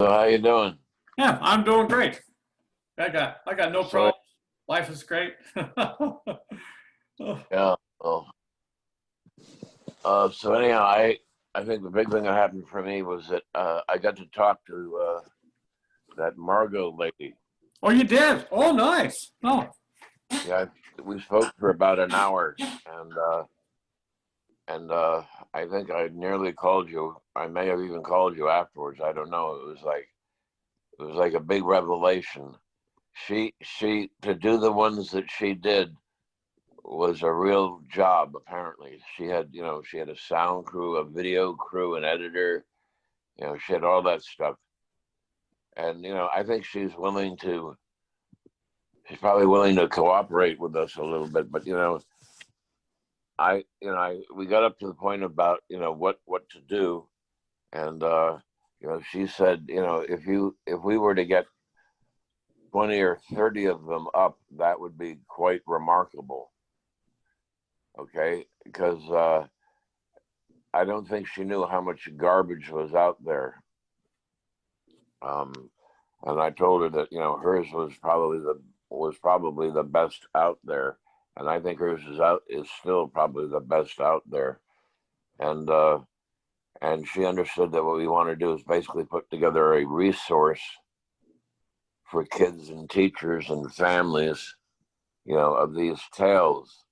So how you doing? Yeah, I'm doing great. I got no So problems. Life is great. Oh, yeah. So anyhow, I think the big thing that happened for me was that I got to talk to that Margot lady. oh, you did? Oh, nice. Oh, Yeah, we spoke for about an hour, and I think I nearly called you. I may have even called you afterwards. I don't know. It was like a big revelation. She to do the ones that she did was a real job. Apparently, she had a sound crew, a video crew, an editor. She had all that stuff, and I think she's probably willing to cooperate with us a little bit. But we got up to the point about what to do, and she said, if we were to get 20 or 30 of them up, that would be quite remarkable. Okay, because I don't think she knew how much garbage was out there. Um, and I told her that hers was probably the best out there, and I think hers is still probably the best out there. And and she understood that what we want to do is basically put together a resource for kids and teachers and families, of these tales.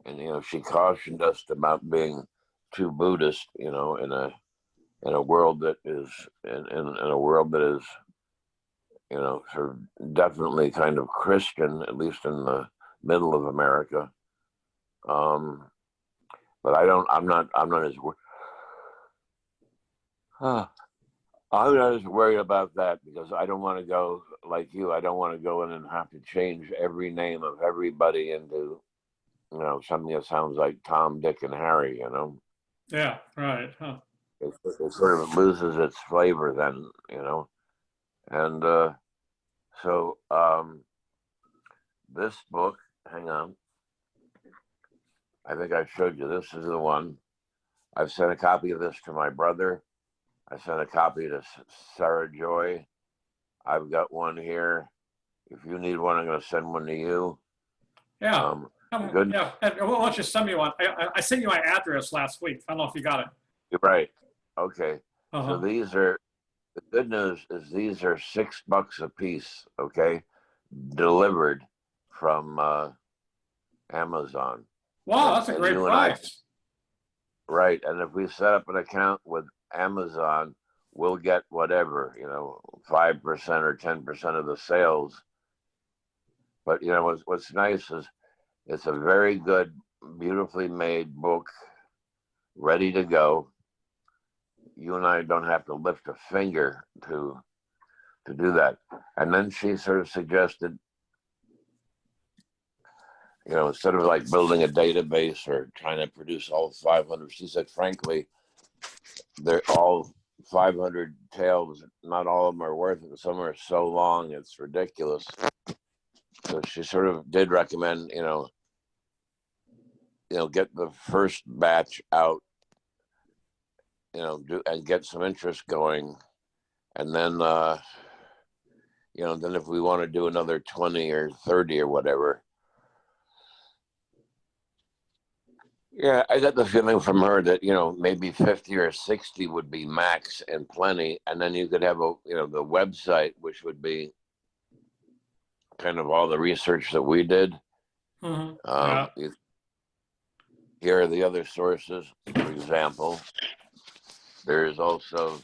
And she cautioned us about being too Buddhist, in a world that is in a world that is sort of definitely kind of Christian, at least in the middle of America. Um, but I'm not as I'm not as worried about that because I don't want to go like you. I don't want to go in and have to change every name of everybody into something that sounds like Tom, Dick, and Harry. yeah, right. Huh. It sort of loses its flavor then. And so this book, hang on, I think I showed you. This is the one. I've sent a copy of this to my brother. I sent a copy to Sarah Joy. I've got one here. If you need one, I'm going to send one to you. Yeah. Good. Yeah. And why don't you send me one? I sent you my address last week. I don't know if you got it. You're right. Okay. So Uh-huh. the good news is these are $6 a piece. Okay. Delivered from Amazon. Wow, that's a And great you and I, price. right. And if we set up an account with Amazon, we'll get whatever, 5% or 10% of the sales. But what's nice is it's a very good, beautifully made book, ready to go. You and I don't have to lift a finger to do that. And then she sort of suggested, instead of like building a database or trying to produce all 500, she said, frankly, they're all 500 tales. Not all of them are worth it. Some are so long, it's ridiculous. So she sort of did recommend, get the first batch out, and get some interest going. And then, then if we want to do another 20 or 30 or whatever. Yeah, I got the feeling from her that, maybe 50 or 60 would be max and plenty. And then you could have the website, which would be kind of all the research that we did. Mm-hmm. Yeah. Here are the other sources. For example, there is also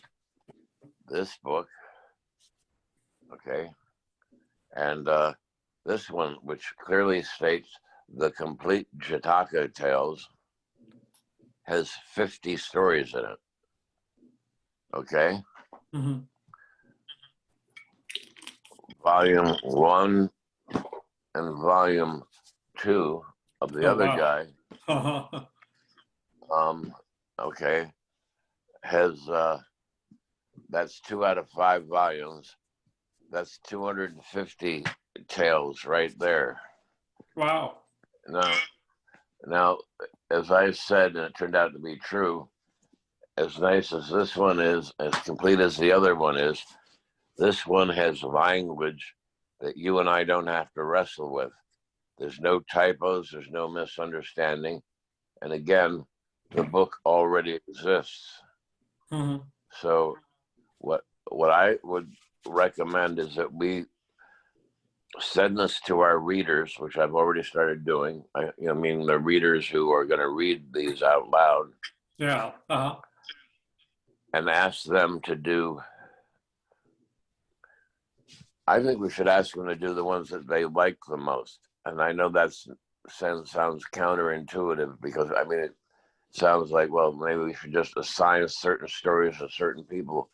this book, okay, and this one, which clearly states the complete Jataka tales, has 50 stories in it. Okay, Mm-hmm. volume 1 and volume 2 of the Oh, other wow. guy, okay, has that's 2 out of 5 volumes. That's 250 tales right there. Wow. Now, as I said, and it turned out to be true, as nice as this one is, as complete as the other one is, This one has language that you and I don't have to wrestle with. There's no typos, there's no misunderstanding. And again, the book already exists. Mm-hmm. So what I would recommend is that we send this to our readers, which I've already started doing. I mean the readers who are going to read these out loud, Yeah. Uh-huh. and ask them to do. I think we should ask them to do the ones that they like the most. And I know that sounds counterintuitive, because I mean it sounds like, well, maybe we should just assign certain stories to certain people.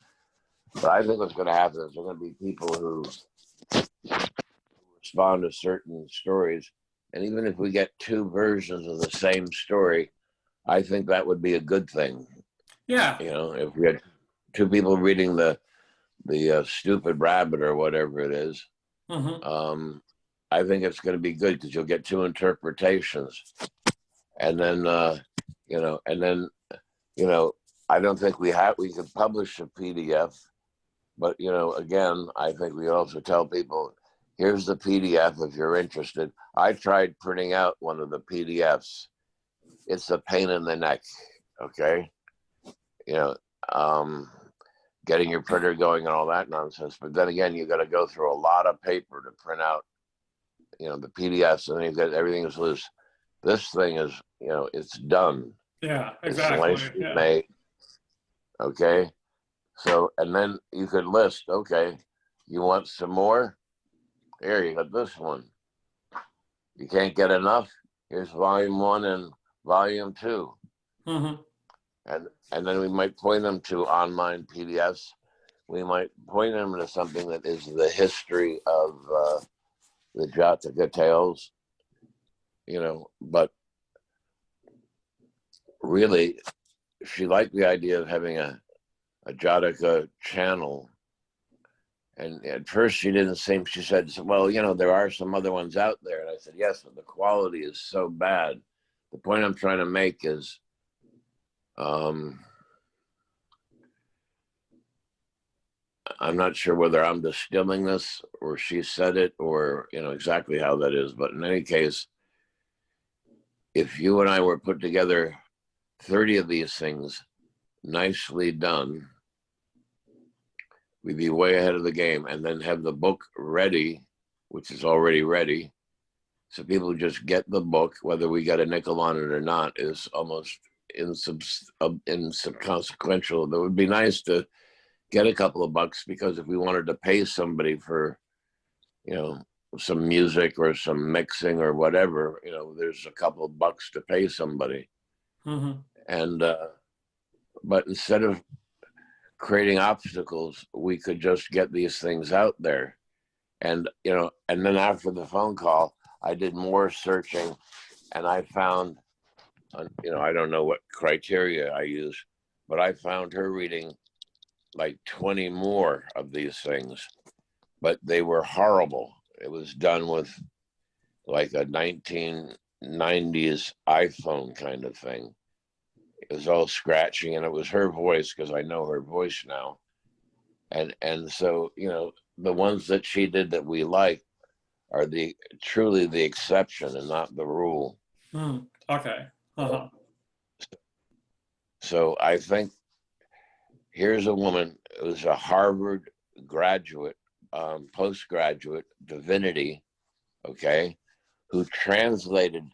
But I think what's going to happen is there are going to be people who respond to certain stories. And even if we get two versions of the same story, I think that would be a good thing. Yeah. You know, if we had two people reading the stupid rabbit or whatever it is, Mm-hmm. I think it's going to be good because you'll get two interpretations. And then, and then, I don't think we could publish a PDF, but, again, I think we also tell people, here's the PDF if you're interested. I tried printing out one of the PDFs. It's a pain in the neck. Okay. You know, getting your printer going and all that nonsense. But then again, you got to go through a lot of paper to print out, the PDFs, and then you've got everything is loose. This thing is, it's done. Yeah, It's exactly. nicely Yeah. made. Okay. So, and then you could list, okay, you want some more? Here, you got this one. You can't get enough? Here's volume 1 and volume 2. Mm-hmm. And then we might point them to online PDFs. We might point them to something that is the history of the Jataka tales, but really, she liked the idea of having a Jataka channel. And at first she didn't seem, she said, well, there are some other ones out there. And I said, yes, but the quality is so bad. The point I'm trying to make is, I'm not sure whether I'm distilling this or she said it or, exactly how that is. But in any case, if you and I were put together 30 of these things nicely done, we'd be way ahead of the game, and then have the book ready, which is already ready. So people just get the book, whether we get a nickel on it or not, is almost inconsequential. That would be nice to get a couple of bucks, because if we wanted to pay somebody for, some music or some mixing or whatever, there's a couple of bucks to pay somebody. Mm-hmm. And, but instead of creating obstacles, we could just get these things out there. And, and then after the phone call, I did more searching, and I found, I don't know what criteria I use, but I found her reading like 20 more of these things, but they were horrible. It was done with like a 1990s iPhone kind of thing. It was all scratchy, and it was her voice, because I know her voice now. And so, the ones that she did that we like are truly the exception and not the rule. Mm. Okay. Uh-huh. So I think here's a woman who's a Harvard graduate, postgraduate, divinity, okay, who translated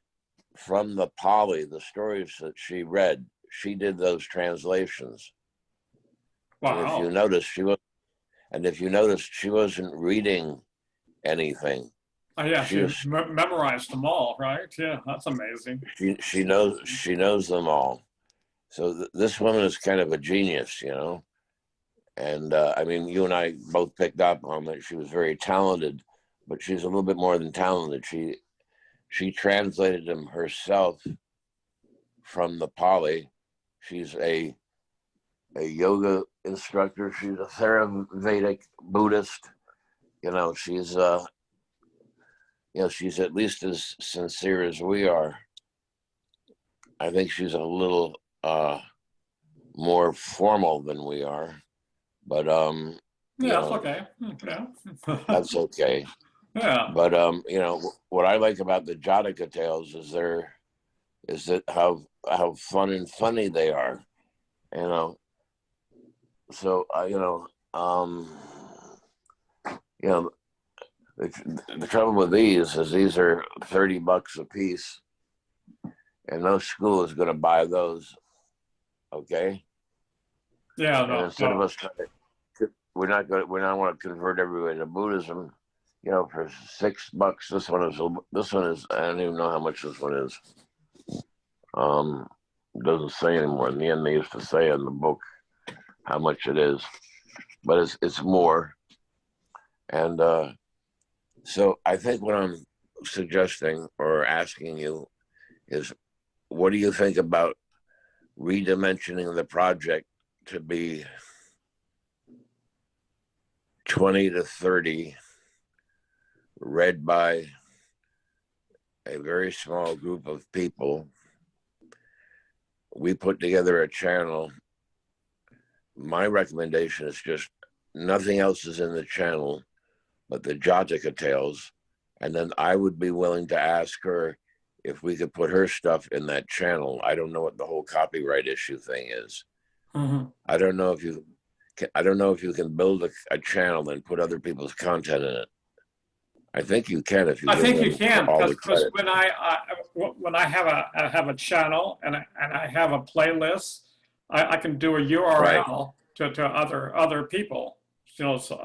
from the Pali the stories that she read. She did those translations. And if you Wow. notice, she wasn't reading anything. Yeah, She she was memorized them all, right? Yeah, that's amazing. she knows them all. So this woman is kind of a genius, And I mean, you and I both picked up on that. She was very talented, but she's a little bit more than talented. She translated them herself from the Pali. She's a yoga instructor. She's a Theravedic Buddhist. She's she's at least as sincere as we are. I think she's a little more formal than we are, but you Yeah, it's know, okay. Yeah. that's okay. Yeah. But you know, what I like about the Jodica tales is that how fun and funny they are. You know, so you know, the trouble with these are $30 a piece, and no school is going to buy those. Okay, Yeah, and no, instead of no. us trying to, we not want to convert everybody to Buddhism. You know, for $6, this one is. I don't even know how much this one is. Um, it doesn't say anymore. In the end, they used to say in the book how much it is, but it's more. And so I think what I'm suggesting or asking you is, what do you think about redimensioning the project to be 20 to 30, read by a very small group of people? We put together a channel. My recommendation is just nothing else is in the channel but the Jataka tales. And then I would be willing to ask her if we could put her stuff in that channel. I don't know what the whole copyright issue thing is. Mhm. I don't know if you I don't know if you can build a channel and put other people's content in it. I think you can if you I give think you them can all the because credit. when I have a channel and I have a playlist, I can do a Right. URL to other people, you know, so,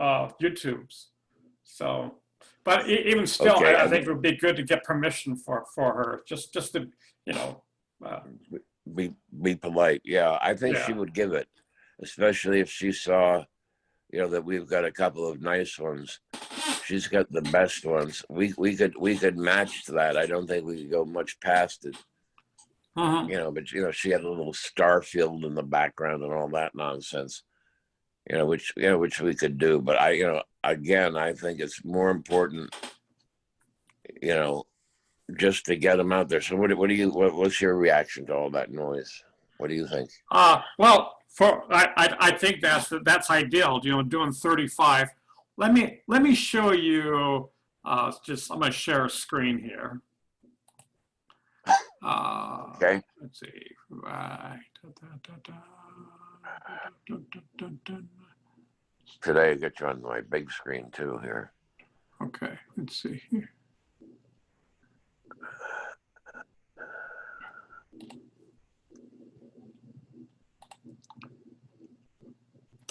YouTube's. So, but even still, Okay. I think it would be good to get permission for her, just to, you know, uh, Be polite. Yeah, I think she yeah. would give it, especially if she saw, that we've got a couple of nice ones. She's got the best ones. We could match that. I don't think we could go much past it. Mhm. But she had a little star field in the background and all that nonsense. Which we could do. But again, I think it's more important, you know, just to get them out there. So what's your reaction to all that noise? What do you think? Well, I think that's ideal. You know, doing 35. Let me show you. I'm going to share a screen here. Okay. Let's see. Right. Today I get you on my big screen too here. Okay. Let's see here.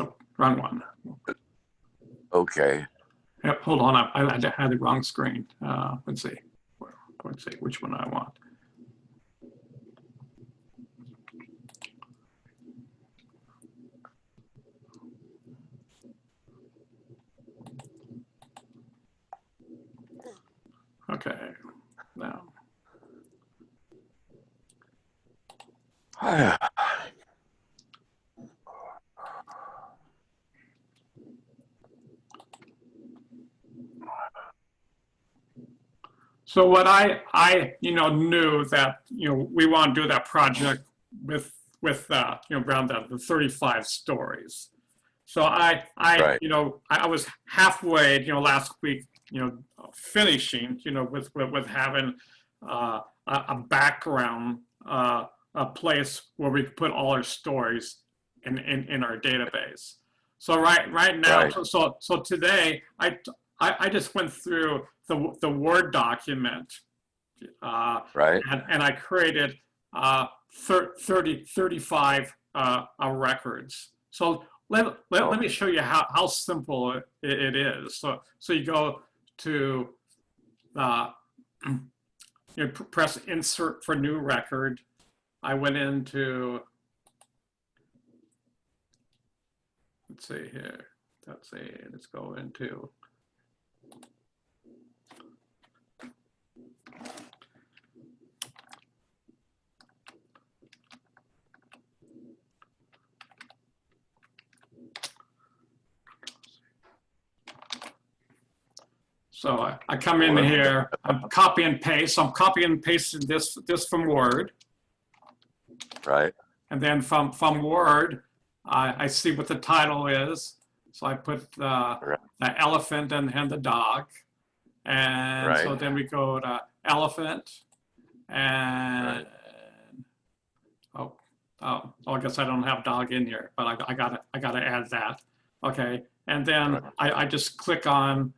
Oh, wrong one. Okay. Yep, hold on. I had the wrong screen. Let's see. Let's see which one I want. Okay. Now. So what I knew that we want to do that project with around the 35 stories. So Right. I was halfway last week finishing with having a background a place where we could put all our stories in our database. So right now, Right. so today I just went through the Word document Right. and I created 35 records. So let me show you how simple it is. So you go to you press insert for new record. I went into, let's see here. Let's go into. So I come in here, I'm copy and paste. So I'm copying and pasting this from Word. Right. And then from Word, I see what the title is. So I put Right. the elephant and the dog. And so Right. then we go to elephant and, Right. oh, I guess I don't have dog in here, but I gotta add that. Okay. And then Right. I just click on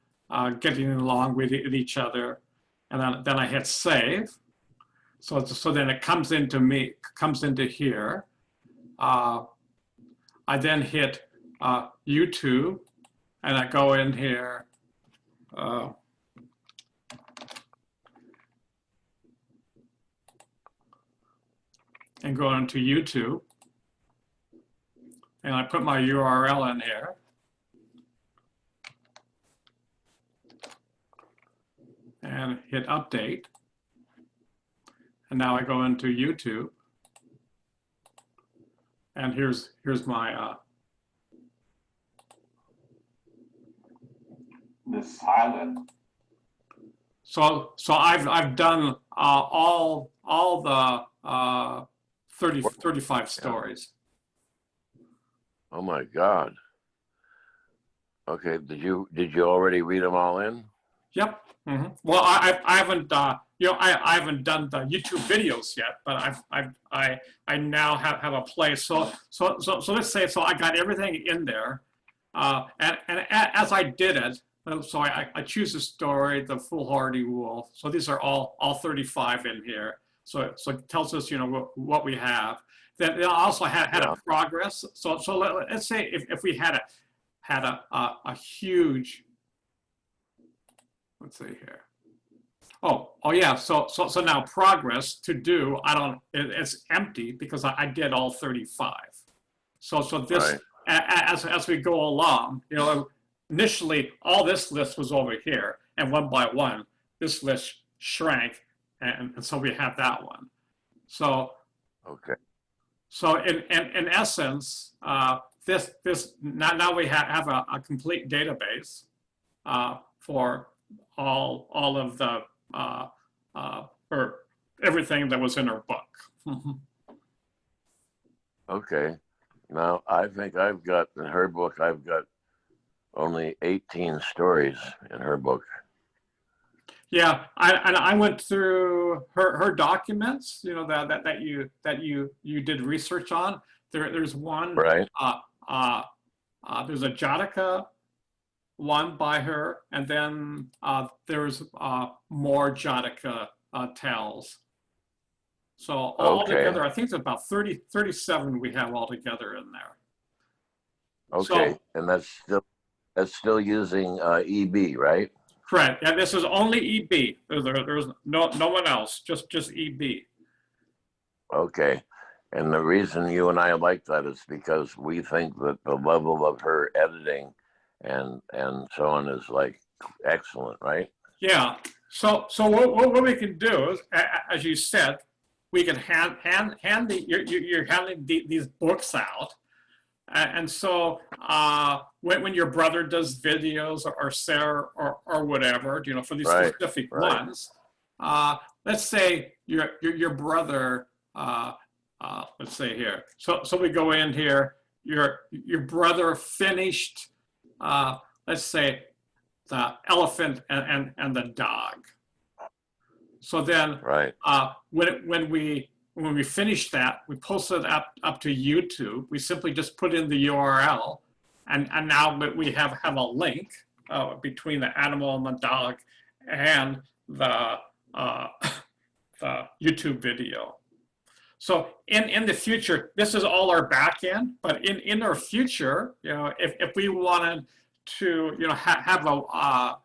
getting along with each other. And then I hit save. So then it comes into here. I then hit YouTube, and I go in here. And go into YouTube, and I put my URL in here. And hit update. And now I go into YouTube. And here's my This silent. So I've done all the 35 stories. Oh my God. Okay. Did you already read them all in? Yep. Mm-hmm. Well, I haven't I haven't done the YouTube videos yet, but I now have a place. So let's say I got everything in there, and as I did it, so I choose a story, the foolhardy wolf. So these are all 35 in here. So it tells us what we have. Then it also had a progress. So let's say if we had a huge, let's see here. Oh yeah. So now progress to do. It's empty because I did all 35. So this, right, as we go along, initially all this list was over here, and one by one this list shrank, and so we have that one. So okay. So in essence, this now we have a complete database for all of the or everything that was in her book. Okay. Now I think I've got in her book. I've got only 18 stories in her book. Yeah, I went through her documents. That you did research on. There's one. Right. There's a Jataka one by her, and then there's more Jataka tales. So all together, I think it's about 37 we have all together in there. Okay, so, and that's still using EB, right? Correct. Yeah, this is only EB. There's no one else, just EB. Okay. And the reason you and I like that is because we think that the level of her editing and so on is like excellent, right? Yeah. So what we can do is, as you said, we can you're handing these books out, and so when your brother does videos or Sarah or whatever, for these specific ones, let's say your brother. Let's say here. So we go in here. Your brother finished. Let's say the elephant and the dog. So then, when we finish that, we post it up to YouTube. We simply just put in the URL, and now we have a link between the animal and the dog and the YouTube video. So in the future, this is all our back end, but in our future, if we wanted to, have a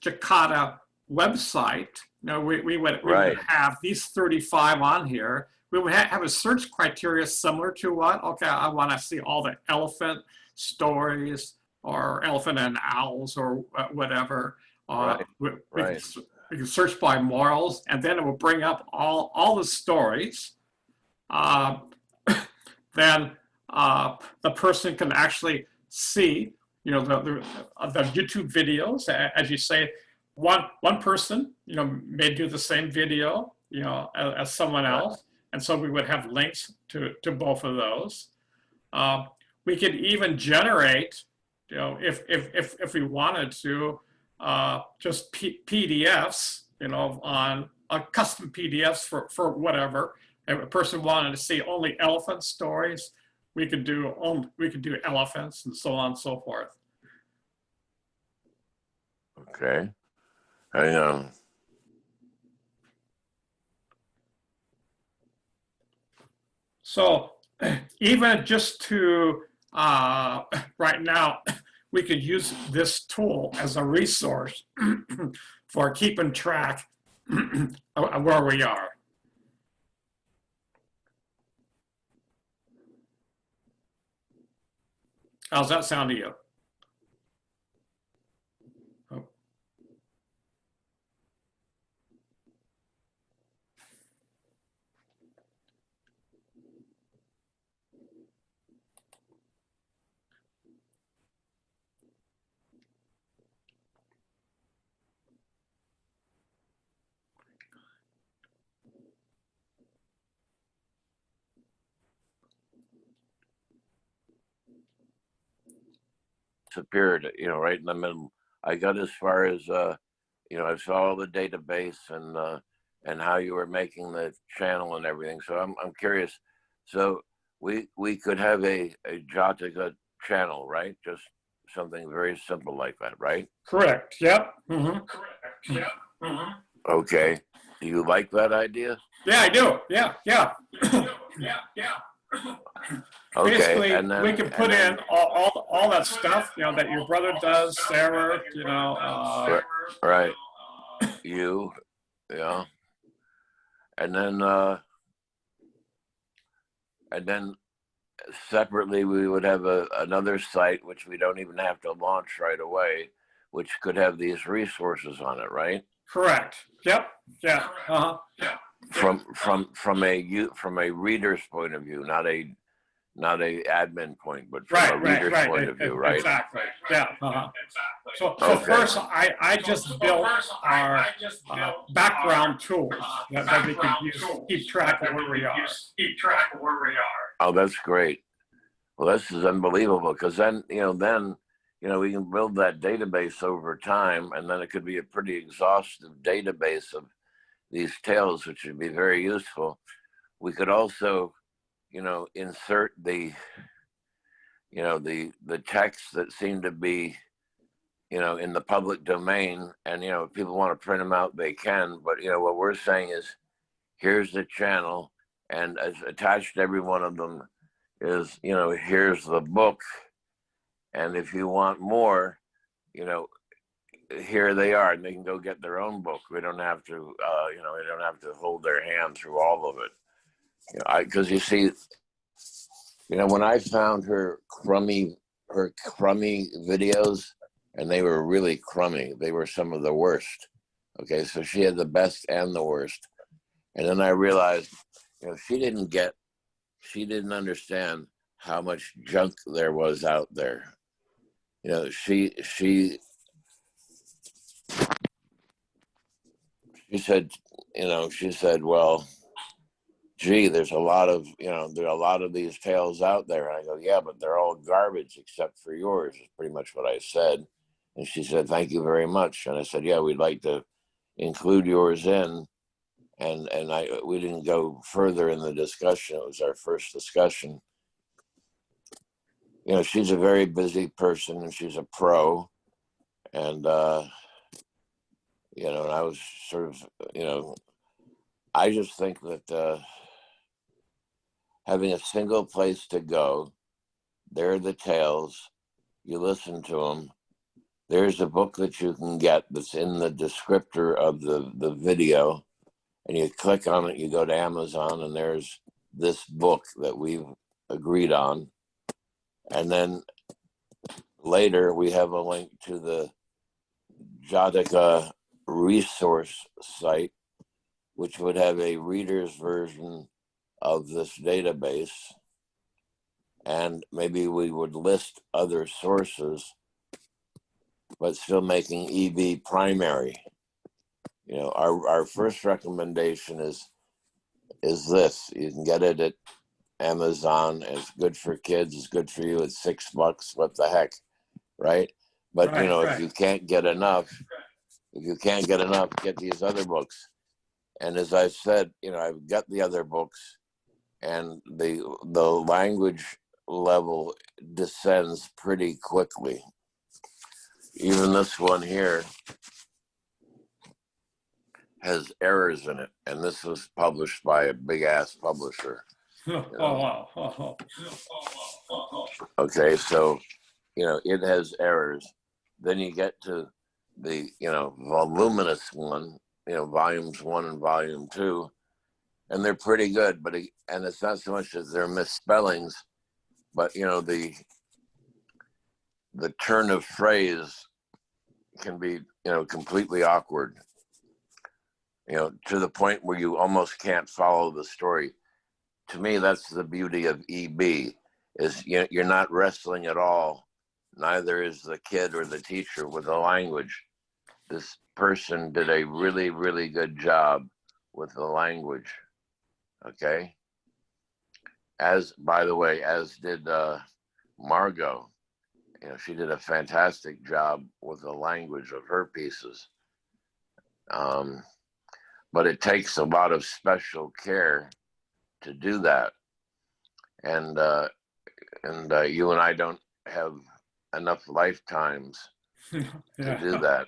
Jakarta website, we would have these 35 on here. We would have a search criteria similar to what? Okay, I want to see all the elephant stories or elephant and owls or whatever. We can search by morals, and then it will bring up all the stories. Then the person can actually see, the YouTube videos. As you say, one person, may do the same video, as someone else, and so we would have links to both of those. We could even generate if we wanted to, just PDFs, on custom PDFs for whatever. If a person wanted to see only elephant stories, we could do elephants and so on and so forth. Okay. Hang on. So even just to right now, we could use this tool as a resource for keeping track of where we are. How's that sound to you? Disappeared, right in the middle. I got as far as, I saw the database and how you were making the channel and everything. So I'm curious. So we could have a Jatika channel, right? Just something very simple like that, right? Correct. Yep. Mm-hmm. Correct. Yep. Mm-hmm. Okay. Do you like that idea? Yeah, I do. Yeah. Yeah. Okay, basically, and then, we can put in all that stuff, that your brother does, Sarah, right, you, yeah, and then separately we would have another site which we don't even have to launch right away, which could have these resources on it, right? Correct. Yep. Yeah. Uh-huh. Yeah. From a reader's point of view, not a admin point, but from a reader's point of view, right? Exactly. Yeah. Uh-huh. So first, I just built our background tools that we could use to keep track of where we are. Oh, that's great. Well, this is unbelievable, because then we can build that database over time, and then it could be a pretty exhaustive database of these tales, which would be very useful. We could also, insert the texts that seem to be, in the public domain, and if people want to print them out, they can. But what we're saying is, here's the channel, and as attached to every one of them is, here's the book, and if you want more, here they are, and they can go get their own book. We don't have to, we don't have to hold their hand through all of it. Because you see, when I found her crummy videos, and they were really crummy, they were some of the worst. Okay, so she had the best and the worst, and then I realized, she didn't understand how much junk there was out there. She said, well, gee, there's a lot of, there are a lot of these tales out there. And I go, yeah, but they're all garbage except for yours, is pretty much what I said. And she said, thank you very much. And I said, yeah, we'd like to include yours in. And we didn't go further in the discussion. It was our first discussion. She's a very busy person, and she's a pro. And, and I was sort of, I just think that having a single place to go, there are the tales, you listen to them. There's a book that you can get that's in the descriptor of the video, and you click on it, you go to Amazon, and there's this book that we've agreed on. And then later we have a link to the Jatika resource site, which would have a reader's version of this database. And maybe we would list other sources, but still making EB primary. Our first recommendation is this. You can get it at Amazon. It's good for kids. It's good for you. It's $6. What the heck? right? But you Right, know, if right. you can't get enough, get these other books. And as I said, you know, I've got the other books, and the language level descends pretty quickly. Even this one here has errors in it, and this was published by a big ass publisher. Oh, You know? wow. Oh, Okay, so you know it has errors. Then you get to the voluminous one, volumes 1 and volume 2, and they're pretty good. But and it's not so much as they're misspellings, but the turn of phrase can be completely awkward. To the point where you almost can't follow the story. To me, that's the beauty of EB. Is you're not wrestling at all. Neither is the kid or the teacher with the language. This person did a really, really good job with the language. Okay. As by the way, as did Margot. She did a fantastic job with the language of her pieces. But it takes a lot of special care to do that, and you and I don't have enough lifetimes to do that.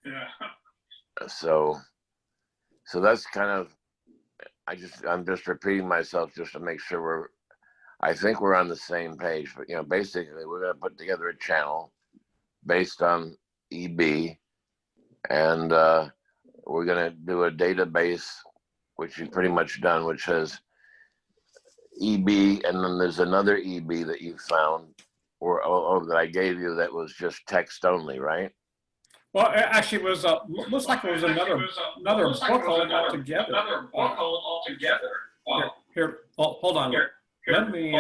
yeah. So that's kind of, I'm just repeating myself just to make sure I think we're on the same page. But basically we're going to put together a channel based on EB, and we're going to do a database, which you've pretty much done, which has EB, and then there's another EB that you found or that I gave you that was just text only, right? Well, actually, it was looks like it was another book altogether. Here, hold on. Let me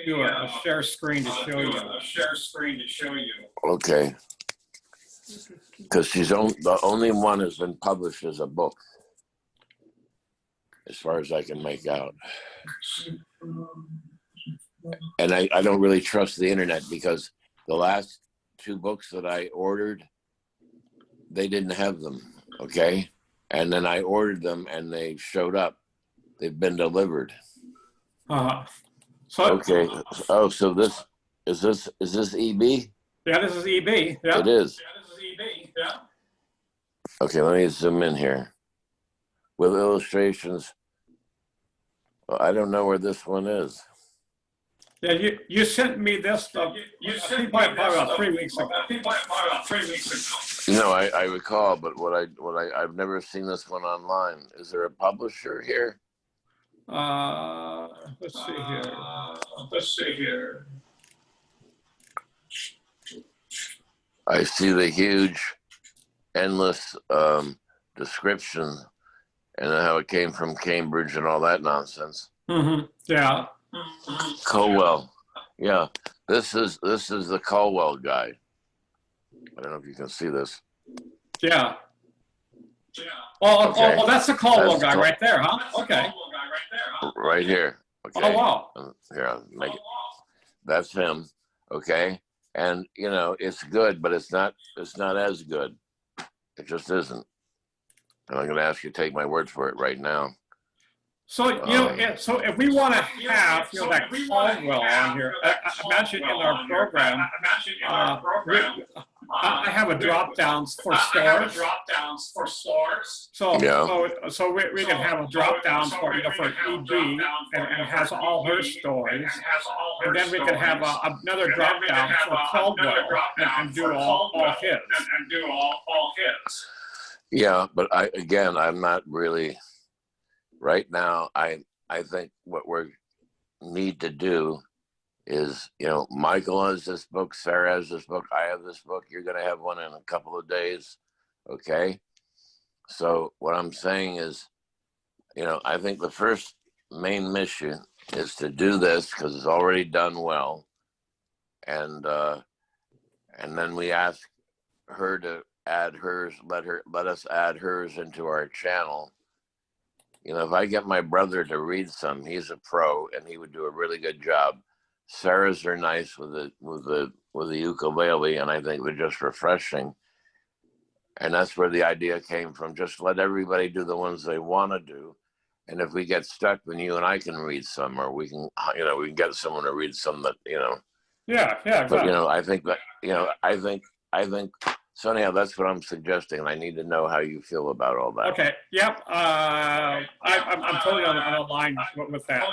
do a share screen to show you. Okay. Because the only one has been published as a book, as far as I can make out. And I don't really trust the internet, because the last 2 books that I ordered, they didn't have them. Okay. And then I ordered them and they showed up. They've been delivered. Okay. Oh, so is this EB? Yeah, this is EB. Yeah. It is. Yeah, this is EB. Yeah. Okay, let me zoom in here. With illustrations. Well, I don't know where this one is. Yeah, you sent me this stuff. You sent me probably about 3 weeks ago. I recall, but I've never seen this one online. Is there a publisher here? Let's see here. I see the huge, endless description and how it came from Cambridge and all that nonsense. Mm-hmm. Yeah. Colwell. Yeah, this is the Colwell guy. I don't know if you can see this. Yeah. Okay. Oh, that's the Colwell guy right there, huh? Okay. Right here. Okay. Oh, wow. Here, I'll make it. That's him. Okay. And it's good, but it's not as good. It just isn't. And I'm going to ask you to take my word for it right now. So so if we want to have that Caldwell on here, imagine in our program, I have a drop downs for stores. So so we can have a drop down for EB, and it has all her stories, and then we can have another drop down for Caldwell and do all his. Yeah, but I'm not really. Right now, I think what we need to do is, Michael has this book, Sarah has this book, I have this book. You're going to have one in a couple of days, okay? So what I'm saying is, I think the first main mission is to do this because it's already done well, and then we ask her to add hers. Let us add hers into our channel. If I get my brother to read some, he's a pro and he would do a really good job. Sarah's are nice with the ukulele, and I think they're just refreshing. And that's where the idea came from. Just let everybody do the ones they want to do. And if we get stuck, then you and I can read some, or we can, we can get someone to read some that, Yeah, yeah, but, exactly. I think that, I think, so anyhow, that's what I'm suggesting. And I need to know how you feel about all that. Okay. Yep. I'm totally on the line with that.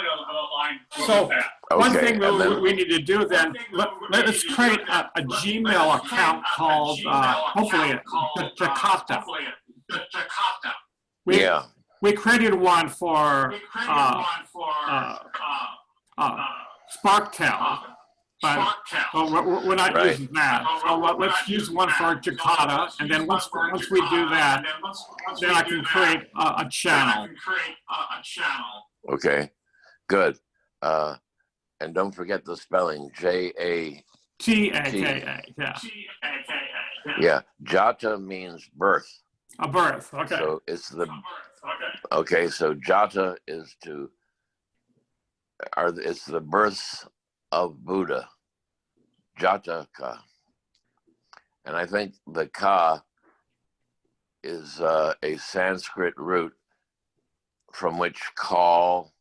So one Okay. thing we need to do then, let us create a Gmail account called, hopefully, Jakarta. Yeah. We created one for Sparktel, but we're not Right. using that. So let's use one for Jakarta, and then once we do that, then I can create a channel. Okay. Good. And don't forget the spelling, Jata. T-A-K-A, yeah. Yeah. Jata means birth. A birth, okay. So it's okay. So Jata is it's the births of Buddha, Jataka. And I think the ka is a Sanskrit root from which call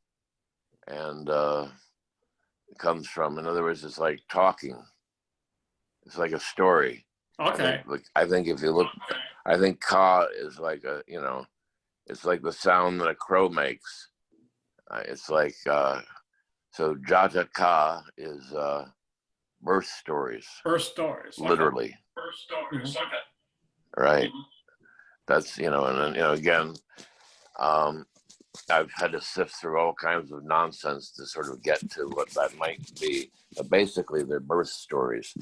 and comes from. In other words, it's like talking. It's like a story. Okay. I think if you look, I think ka is like it's like the sound that a crow makes. It's like, so Jataka is birth stories. Birth stories. Okay. Literally. Birth stories, okay. Right. That's, and then, again, I've had to sift through all kinds of nonsense to sort of get to what that might be. But basically, they're birth stories,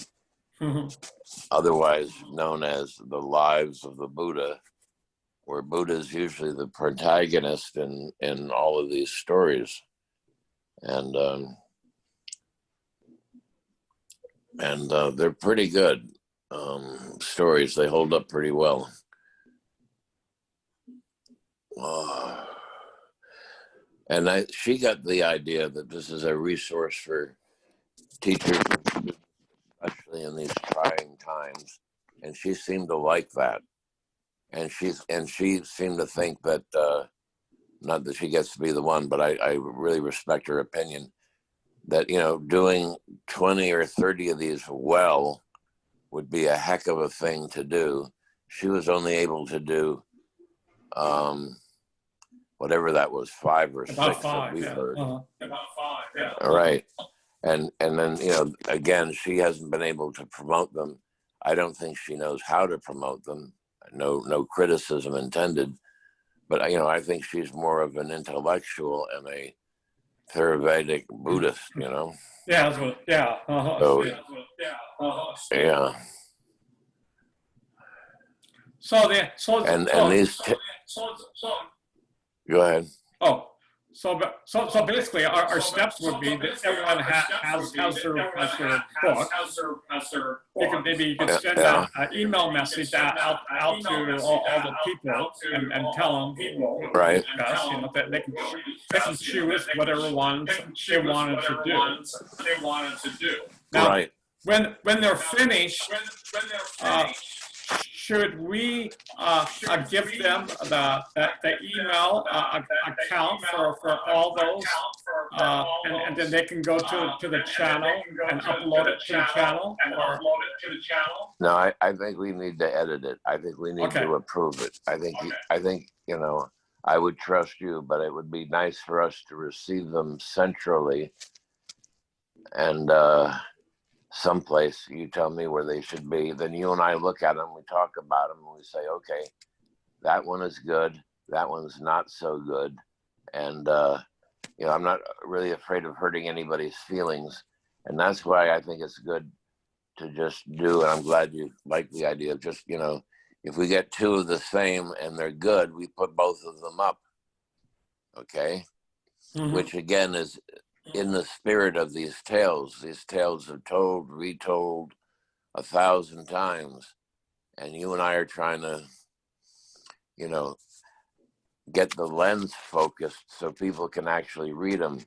otherwise known as the lives of the Buddha, where Buddha is usually the protagonist in all of these stories. And they're pretty good stories. They hold up pretty well. And she got the idea that this is a resource for teachers, especially in these trying times. And she seemed to like that. And she seemed to think that, not that she gets to be the one, but I really respect her opinion, that, doing 20 or 30 of these well would be a heck of a thing to do. She was only able to do whatever that was, 5 or 6 that we heard. About 5, yeah. All right. And then, again, she hasn't been able to promote them. I don't think she knows how to promote them. No criticism intended. But, I think she's more of an intellectual and a Theravedic Buddhist, Yeah, that's what, yeah. So, yeah. So these go ahead. Oh, so basically, our steps would be that everyone has their book. You could send an email message out to all the people and tell them, right? That they can choose whatever ones they wanted to do. Now, right. When they're finished, should we give them the email account for all those, and then they can go to the channel and upload it to the channel? No, I think we need to edit it. I think we need to approve it. I think I would trust you, but it would be nice for us to receive them centrally, and someplace. You tell me where they should be. Then you and I look at them, we talk about them, and we say, okay, that one is good. That one's not so good. And, I'm not really afraid of hurting anybody's feelings. And that's why I think it's good to just do, and I'm glad you like the idea of just, if we get 2 of the same and they're good, we put both of them up. Okay. Which again is in the spirit of these tales are told, retold 1,000 times. And you and I are trying to, get the lens focused so people can actually read them.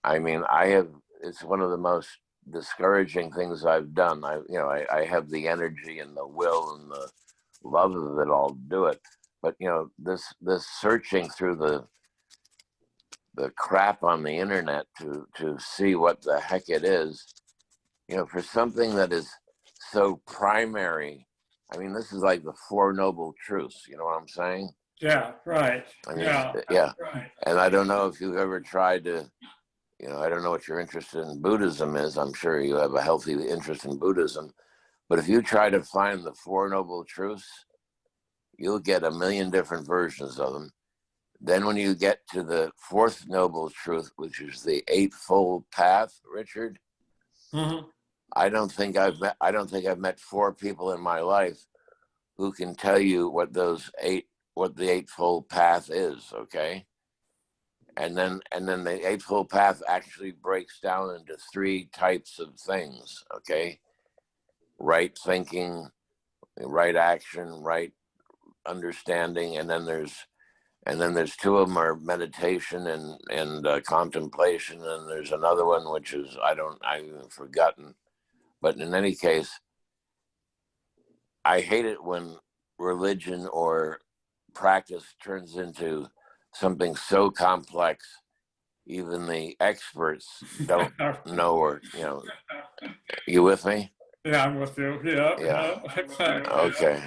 I mean, I have it's one of the most discouraging things I've done. I have the energy and the will and the love of it all to do it. But this searching through the crap on the internet to see what the heck it is, for something that is so primary. I mean, this is like the Four Noble Truths. You know what I'm saying? Yeah, right. I mean, Yeah. yeah. And I don't know if you've ever tried to, I don't know what your interest in Buddhism is. I'm sure you have a healthy interest in Buddhism. But if you try to find the Four Noble Truths, you'll get a million different versions of them. Then when you get to the fourth noble truth, which is the Eightfold Path, Richard, Mm-hmm. I don't think I've met four people in my life who can tell you what the Eightfold Path is, okay? And then the Eightfold Path actually breaks down into three types of things, okay? Right thinking, right action, right understanding, and then there's two of them are meditation and contemplation, and there's another one which is I've forgotten. But in any case, I hate it when religion or practice turns into something so complex even the experts don't know, or you with me? Yeah, I'm with you. Yeah. Yeah. Exactly. Okay.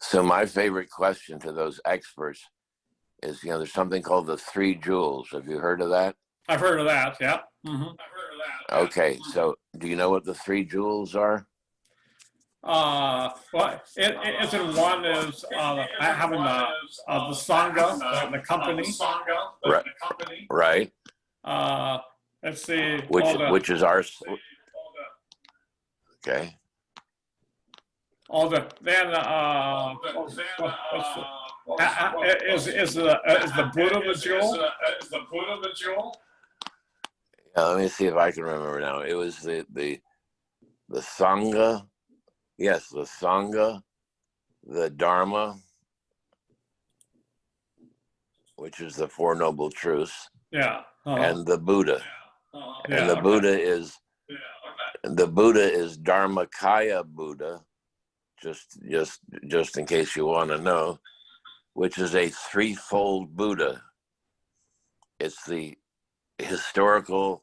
So my favorite question to those experts is, there's something called the three jewels. Have you heard of that? I've heard of that. Yeah. Mm-hmm. Okay, so do you know what the three jewels are? Well, it's in one is having the sangha, the company. Right. Right. Let's see. Which is our. Okay. All the then is the Buddha the jewel? Is the Buddha the jewel? Yeah, let me see if I can remember now. It was the sangha. Yes, the sangha, the dharma, which is the Four Noble Truths. Yeah. And the Buddha. Yeah, and the Buddha is Dharmakaya Buddha, just in case you want to know, which is a threefold Buddha. It's the historical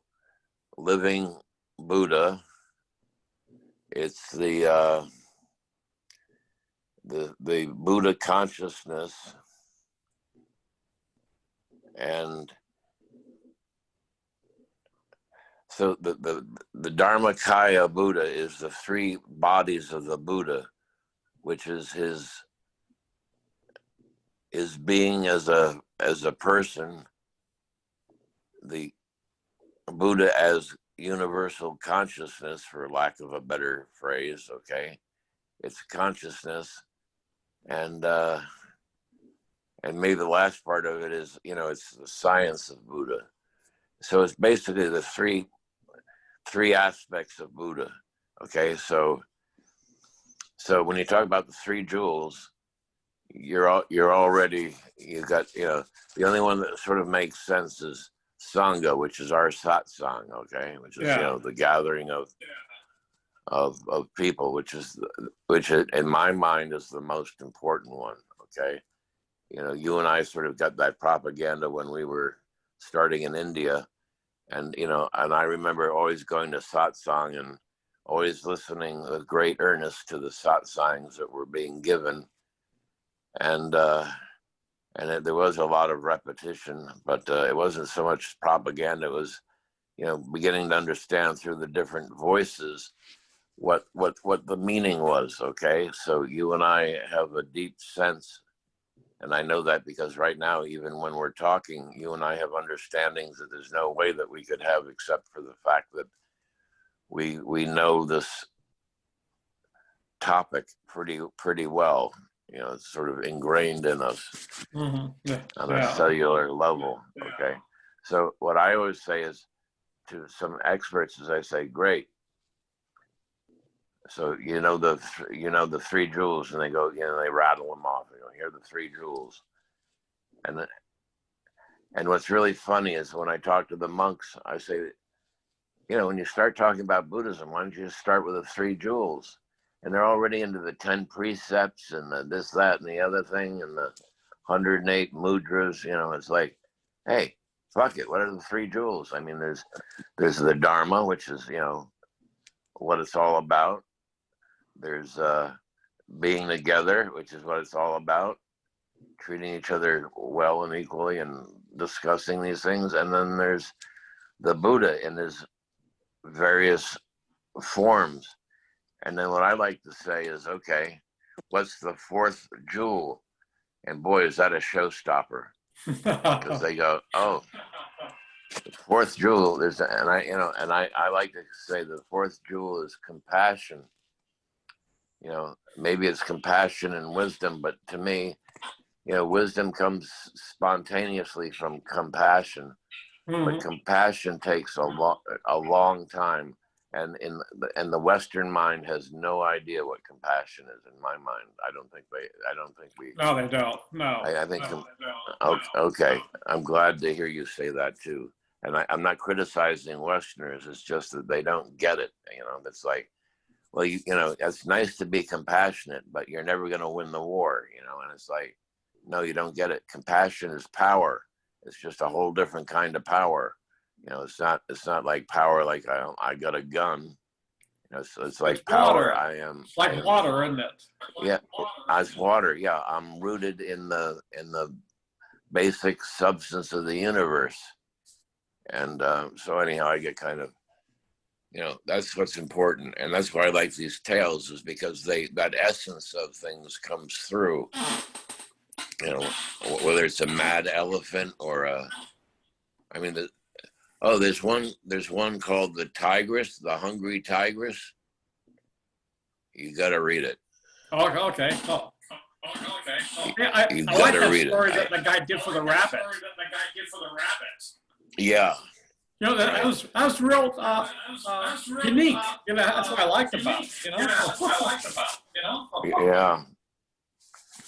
living Buddha. It's the Buddha consciousness, and so the Dharmakaya Buddha is the three bodies of the Buddha, which is his being as a person, the Buddha as universal consciousness, for lack of a better phrase. Okay, it's consciousness, and maybe the last part of it is, it's the science of Buddha. So it's basically the three aspects of Buddha. Okay, so when you talk about the three jewels, you got, the only one that sort of makes sense is Sangha, which is our satsang, okay, which is the gathering of people, which in my mind is the most important one. Okay, you and I sort of got that propaganda when we were starting in India, and and I remember always going to satsang and always listening with great earnest to the satsangs that were being given, and there was a lot of repetition, but it wasn't so much propaganda. It was, beginning to understand through the different voices what the meaning was. Okay, so you and I have a deep sense, and I know that because right now, even when we're talking, you and I have understandings that there's no way that we could have, except for the fact that we know this topic pretty well. It's sort of ingrained in us on a cellular level. Okay, so what I always say is to some experts is I say, great. So the three jewels, and they go, they rattle them off. Here are the three jewels, and And what's really funny is when I talk to the monks, I say, when you start talking about Buddhism, why don't you just start with the three jewels? And they're already into the 10 precepts and the this, that, and the other thing, and the 108 mudras. It's like, hey, fuck it. What are the three jewels? I mean, there's the Dharma, which is, what it's all about. There's being together, which is what it's all about. Treating each other well and equally and discussing these things. And then there's the Buddha in his various forms. And then what I like to say is, okay, what's the fourth jewel? And boy, is that a showstopper. Because they go, oh, the fourth jewel is, and I like to say the fourth jewel is compassion. Maybe it's compassion and wisdom, but to me, wisdom comes spontaneously from compassion, but compassion takes a long time, and the Western mind has no idea what compassion is. In my mind, I don't think we. No, they don't. No. I think. Okay, I'm glad to hear you say that too. And I'm not criticizing Westerners. It's just that they don't get it. It's like, well, it's nice to be compassionate, but you're never going to win the war. And it's like, no, you don't get it. Compassion is power. It's just a whole different kind of power. It's not like power like I got a gun. It's like power. Water. It's like water, isn't it? Yeah, as water. Yeah, I'm rooted in the basic substance of the universe. And so anyhow, I get kind of, that's what's important. And that's why I like these tales, is because that essence of things comes through. Whether it's a mad elephant or there's one called the Tigress, the Hungry Tigress. You got to read it. Oh, okay. Oh. Yeah, I like that story that the guy did for the rabbit. Yeah. That was real unique. That's what I liked about it. Yeah.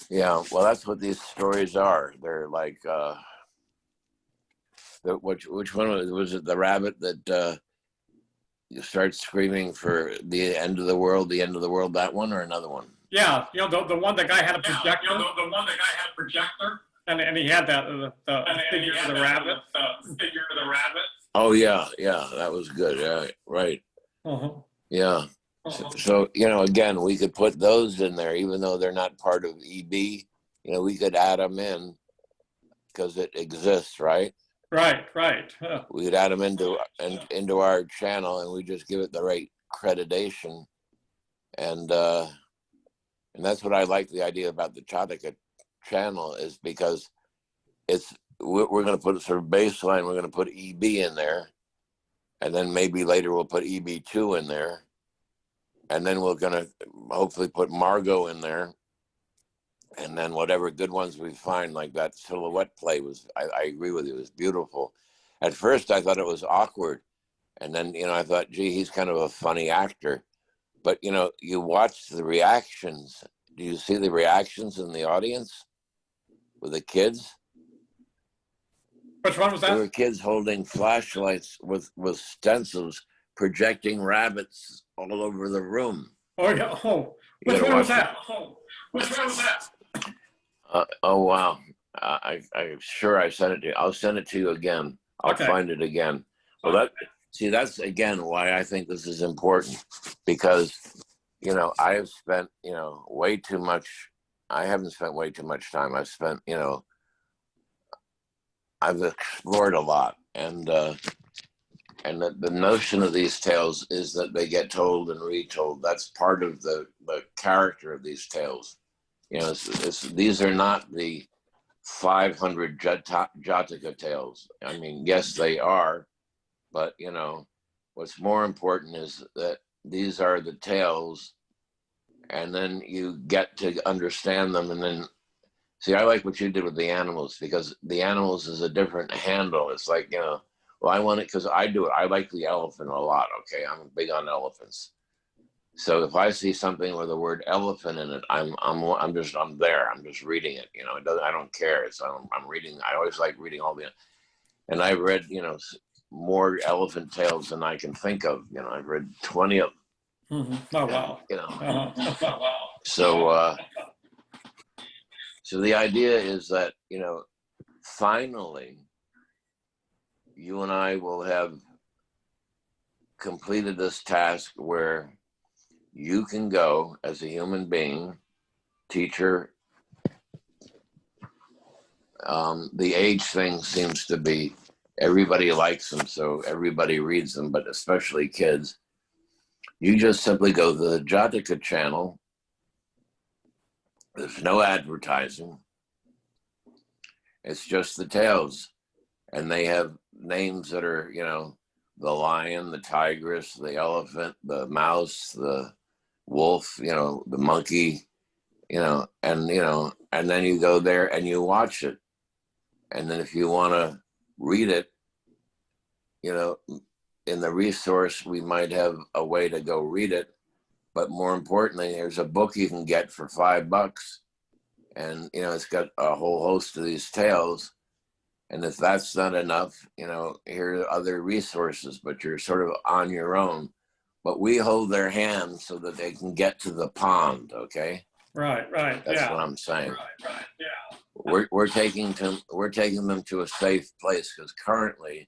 Yeah. Well, that's what these stories are. They're like, which one was it? The rabbit that you start screaming for the end of the world, the end of the world. That one or another one? Yeah, the one the guy had a projector. The one the guy had a projector. And he had the figure of the rabbit. Oh yeah, that was good. Yeah, right. Yeah. So again, we could put those in there, even though they're not part of EB. We could add them in because it exists, right? Right. We could add them into our channel, and we just give it the right accreditation, and that's what I like the idea about the Chataka channel, is because we're going to put sort of baseline. We're going to put EB in there, and then maybe later we'll put EB2 in there, and then we're going to hopefully put Margot in there, and then whatever good ones we find, like that silhouette play was. I agree with you. It was beautiful. At first, I thought it was awkward, and then I thought, gee, he's kind of a funny actor. But you watch the reactions. Do you see the reactions in the audience with the kids? Which one was that? There were kids holding flashlights with stencils projecting rabbits all over the room. Oh yeah. Oh, which one was that? Oh wow! I'm sure I sent it to you. I'll send it to you again. I'll find it again. Well, that's again why I think this is important, because I have spent way too much. I haven't spent way too much time. I've spent I've explored a lot, and the notion of these tales is that they get told and retold. That's part of the character of these tales. These are not the 500 Jataka tales. I mean, yes, they are, but what's more important is that these are the tales, and then you get to understand them, and then see. I like what you did with the animals, because the animals is a different handle. It's like well, I want it because I do it. I like the elephant a lot. Okay, I'm big on elephants. So if I see something with the word elephant in it, I'm there. I'm just reading it. I don't care. I'm reading. I always like reading all the. And I've read, more elephant tales than I can think of. I've read 20 of them. Mm-hmm. Oh, wow. So, so the idea is that, finally, you and I will have completed this task where you can go as a human being, teacher. The age thing seems to be everybody likes them, so everybody reads them, but especially kids. You just simply go to the Jataka channel. There's no advertising. It's just the tales. And they have names that are, the lion, the tigress, the elephant, the mouse, the wolf, the monkey, and then you go there and you watch it. And then if you want to read it, in the resource, we might have a way to go read it. But more importantly, there's a book you can get for $5. And, it's got a whole host of these tales. And if that's not enough, here are other resources, but you're sort of on your own. But we hold their hands so that they can get to the pond, okay? Right. That's Yeah. what I'm saying. Right. Yeah. We're taking them to a safe place, because currently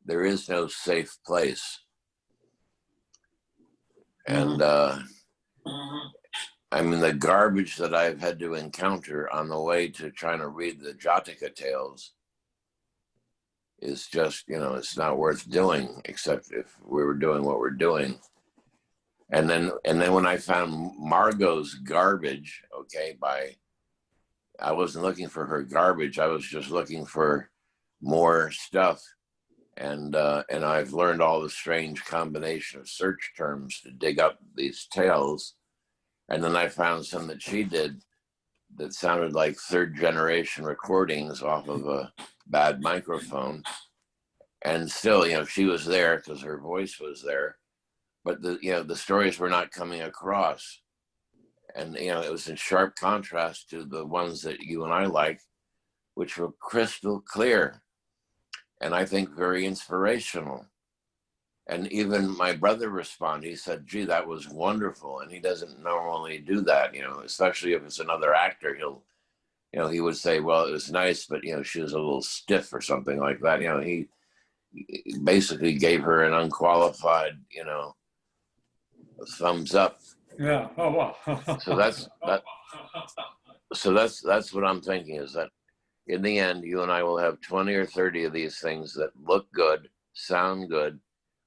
there is no safe place. And I mean, the garbage that I've had to encounter on the way to trying to read the Jataka tales is just, it's not worth doing, except if we were doing what we're doing. And then when I found Margot's garbage, okay, I wasn't looking for her garbage. I was just looking for more stuff. And I've learned all the strange combination of search terms to dig up these tales. And then I found some that she did that sounded like third generation recordings off of a bad microphone. And still, she was there because her voice was there. But the stories were not coming across. And, it was in sharp contrast to the ones that you and I like, which were crystal clear. And I think very inspirational. And even my brother responded. He said, gee, that was wonderful. And he doesn't normally do that, especially if it's another actor. He would say, well, it was nice, but, she was a little stiff or something like that. He basically gave her an unqualified, thumbs up. Yeah. Oh, wow. So that's what I'm thinking, is that in the end, you and I will have 20 or 30 of these things that look good, sound good.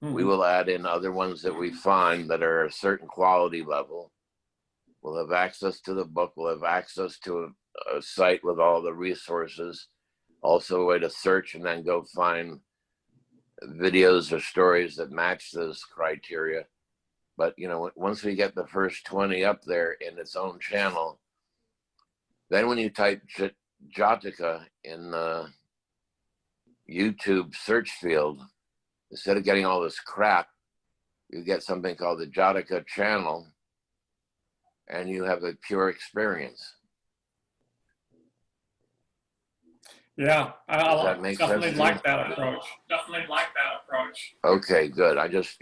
Mm-hmm. We will add in other ones that we find that are a certain quality level. We'll have access to the book. We'll have access to a site with all the resources, also a way to search and then go find videos or stories that match those criteria. But, once we get the first 20 up there in its own channel, then when you type Jataka in the YouTube search field, instead of getting all this crap, you get something called the Jataka channel, and you have a pure experience. Yeah, I definitely like that approach. Okay, good. I just,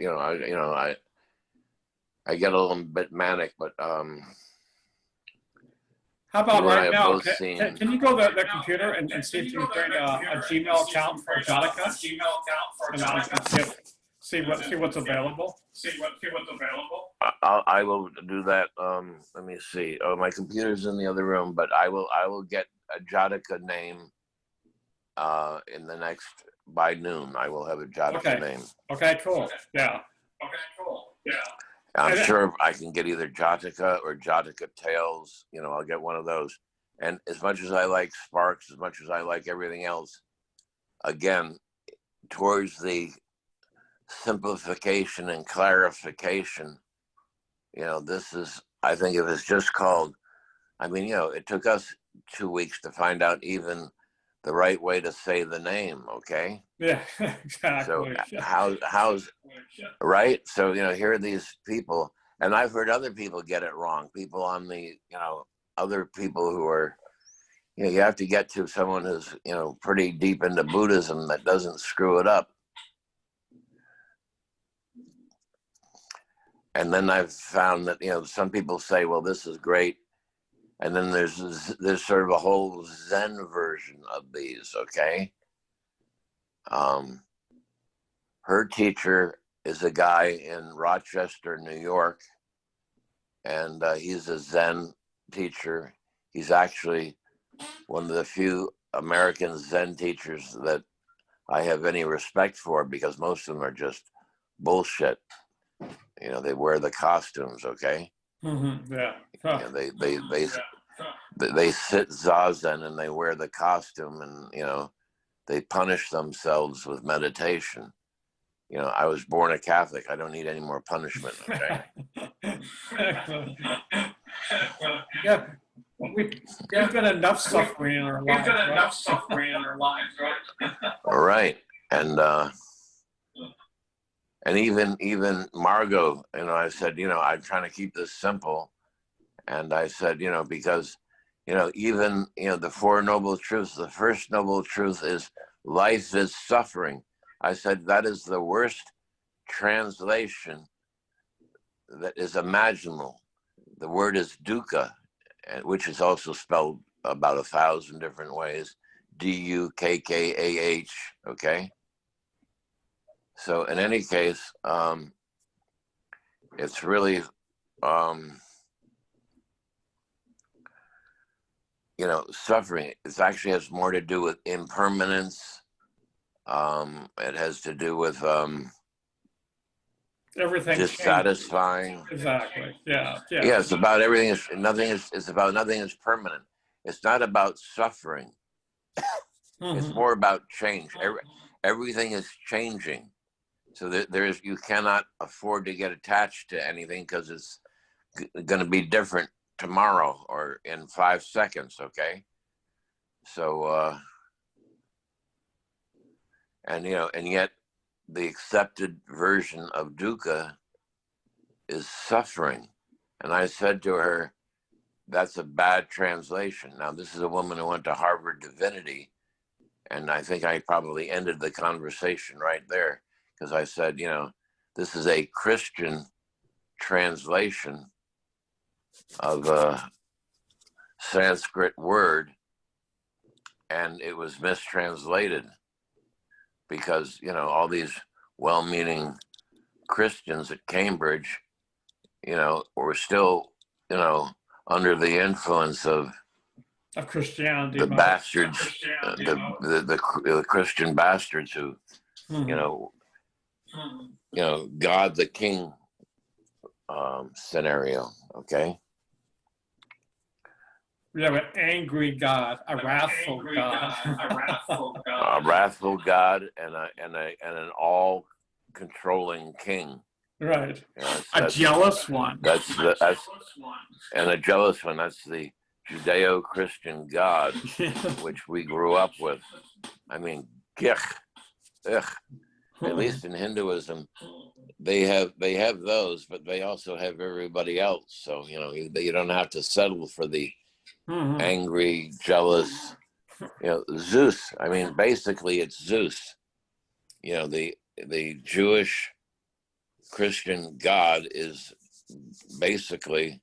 I get a little bit manic, but how about right now? Can you go to the computer and see if you can create a Gmail account for Jataka? And I can see what's available. I will do that. Let me see. Oh, my computer's in the other room, but I will get a Jataka name in the next, by noon. I will have a Jataka name. Okay, cool. Yeah. I'm sure I can get either Jataka or Jataka Tales. I'll get one of those. And as much as I like Sparks, as much as I like everything else, again, towards the simplification and clarification, this is, I think if it's just called, it took us 2 weeks to find out even the right way to say the name, okay? Yeah, exactly. So how's right? So, here are these people, and I've heard other people get it wrong. People on the, other people who are, you know, you have to get to someone who's, you know, pretty deep into Buddhism that doesn't screw it up. And then I've found that, you know, some people say, well, this is great. And then there's sort of a whole Zen version of these, okay? Her teacher is a guy in Rochester, New York, and he's a Zen teacher. He's actually one of the few American Zen teachers that I have any respect for, because most of them are just bullshit. You know, they wear the costumes, okay? Mm-hmm. Yeah. Huh. You know, they sit zazen and they wear the costume, and you know, they punish themselves with meditation. You know, I was born a Catholic. I don't need any more punishment, okay? Yeah. We've got enough suffering in our lives. All right. And even Margot, you know, I said, you know, I'm trying to keep this simple. And I said, you know, because, you know, even, you know, the Four Noble Truths, the first noble truth is life is suffering. I said, that is the worst translation that is imaginable. The word is dukkha, which is also spelled about 1,000 different ways. Dukkah, okay? So in any case, it's really, you know, suffering. It actually has more to do with impermanence. It has to do with Everything dissatisfying. changes. Exactly. Yeah. Yeah. Yeah, it's about everything. It's about nothing is permanent. It's not about suffering. Mm-hmm. It's more about change. Everything is changing. So you cannot afford to get attached to anything, because it's going to be different tomorrow or in 5 seconds. Okay. So, and you know, and yet the accepted version of dukkha is suffering. And I said to her, that's a bad translation. Now, this is a woman who went to Harvard Divinity. And I think I probably ended the conversation right there, because I said, you know, this is a Christian translation of a Sanskrit word, and it was mistranslated, because, you know, all these well-meaning Christians at Cambridge, you know, were still, you know, under the influence of Christianity, the bastards, the Christian bastards who, mm-hmm. you know, God the King scenario. Okay. We have an angry God, a wrathful God, a wrathful God, and an all-controlling king. Right. You know, a jealous one. That's and a jealous one. That's the Judeo-Christian God, which we grew up with. I mean, ugh. At least in Hinduism, they have those, but they also have everybody else. So, you know, you don't have to settle for the angry, jealous, you know, Zeus. I mean, basically it's Zeus. You know, the Jewish Christian God is basically